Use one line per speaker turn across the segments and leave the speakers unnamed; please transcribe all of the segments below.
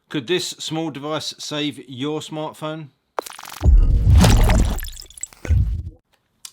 Could this small device save your smartphone?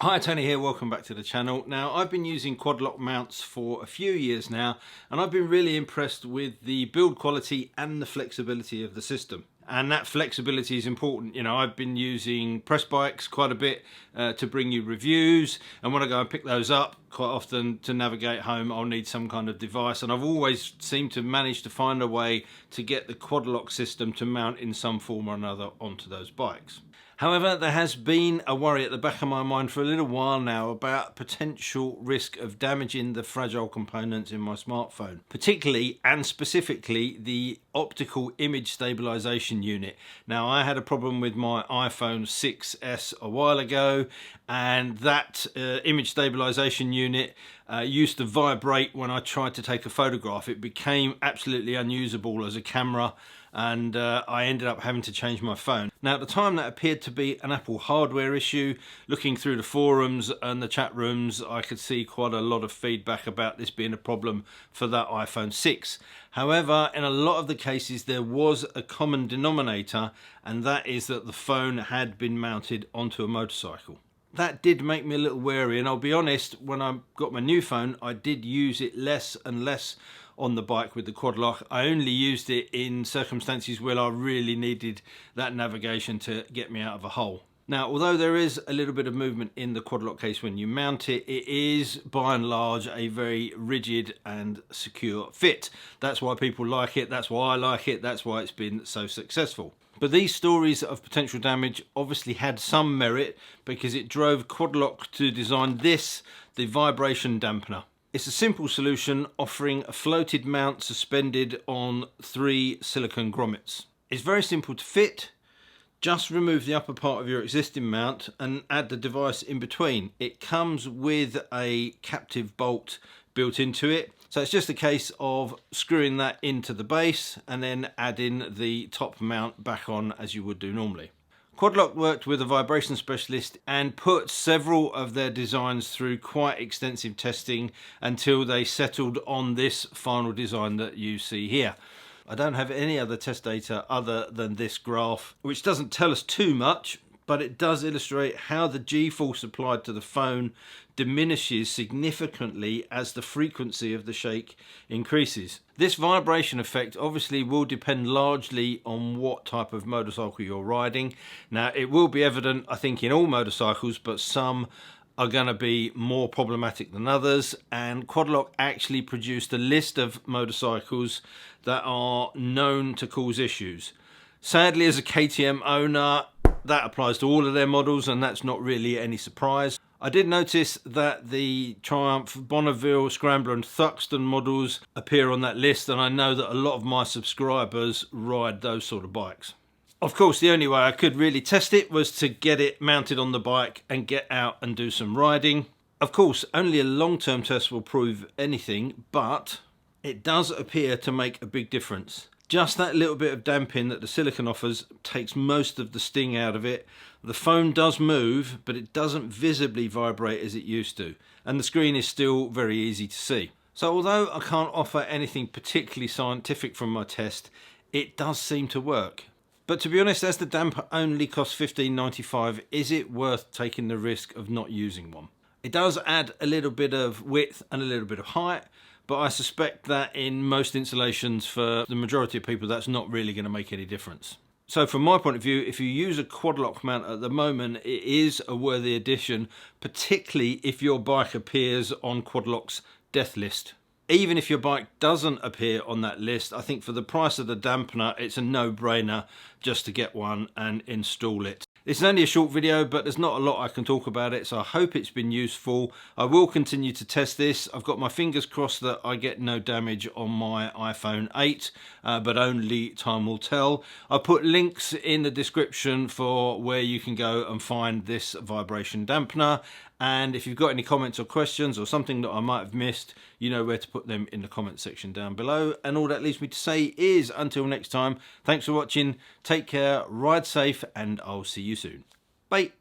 Hi, Tony here, welcome back to the channel. Now, I've been using Quadlock mounts for a few years now, and I've been really impressed with the build quality and the flexibility of the system. And that flexibility is important. You know, I've been using press bikes quite a bit to bring you reviews, and when I go and pick those up, quite often to navigate home I'll need some kind of device, and I've always seemed to manage to find a way to get the Quadlock system to mount in some form or another onto those bikes. However, there has been a worry at the back of my mind for a little while now about potential risk of damaging the fragile components in my smartphone, particularly and specifically the optical image stabilisation unit. Now, I had a problem with my iPhone 6S a while ago, and that image stabilisation unit used to vibrate when I tried to take a photograph. It became absolutely unusable as a camera, and I ended up having to change my phone. Now, at the time, that appeared to be an Apple hardware issue. Looking through the forums and the chat rooms, I could see quite a lot of feedback about this being a problem for that iPhone 6. However, in a lot of the cases, there was a common denominator, and that is that the phone had been mounted onto a motorcycle. That did make me a little wary, and I'll be honest, when I got my new phone, I did use it less and less on the bike with the Quadlock. I only used it in circumstances where I really needed that navigation to get me out of a hole. Now, although there is a little bit of movement in the Quadlock case when you mount it, it is by and large a very rigid and secure fit. That's why people like it, that's why I like it, that's why it's been so successful. But these stories of potential damage obviously had some merit, because it drove Quadlock to design this, the vibration dampener. It's a simple solution offering a floated mount suspended on 3 silicone grommets. It's very simple to fit. Just remove the upper part of your existing mount and add the device in between. It comes with a captive bolt built into it, so it's just a case of screwing that into the base and then adding the top mount back on as you would do normally. Quadlock worked with a vibration specialist and put several of their designs through quite extensive testing until they settled on this final design that you see here. I don't have any other test data other than this graph, which doesn't tell us too much, but it does illustrate how the G-force applied to the phone diminishes significantly as the frequency of the shake increases. This vibration effect obviously will depend largely on what type of motorcycle you're riding. Now, it will be evident, I think, in all motorcycles, but some are going to be more problematic than others, and Quadlock actually produced a list of motorcycles that are known to cause issues. Sadly, as a KTM owner, that applies to all of their models, and that's not really any surprise. I did notice that the Triumph, Bonneville, Scrambler and Thuxton models appear on that list, and I know that a lot of my subscribers ride those sort of bikes. Of course, the only way I could really test it was to get it mounted on the bike and get out and do some riding. Of course, only a long-term test will prove anything, but it does appear to make a big difference. Just that little bit of damping that the silicone offers takes most of the sting out of it. The phone does move, but it doesn't visibly vibrate as it used to, and the screen is still very easy to see. So although I can't offer anything particularly scientific from my test, it does seem to work. But to be honest, as the damper only costs $15.95, is it worth taking the risk of not using one? It does add a little bit of width and a little bit of height, but I suspect that in most installations for the majority of people, that's not really going to make any difference. So from my point of view, if you use a Quadlock mount at the moment, it is a worthy addition, particularly if your bike appears on Quadlock's death list. Even if your bike doesn't appear on that list, I think for the price of the dampener, it's a no-brainer just to get one and install it. This is only a short video, but there's not a lot I can talk about it, so I hope it's been useful. I will continue to test this. I've got my fingers crossed that I get no damage on my iPhone 8, but only time will tell. I'll put links in the description for where you can go and find this vibration dampener. And if you've got any comments or questions or something that I might have missed, you know where to put them in the comment section down below. And all that leaves me to say is, until next time, thanks for watching, take care, ride safe, and I'll see you soon. Bye.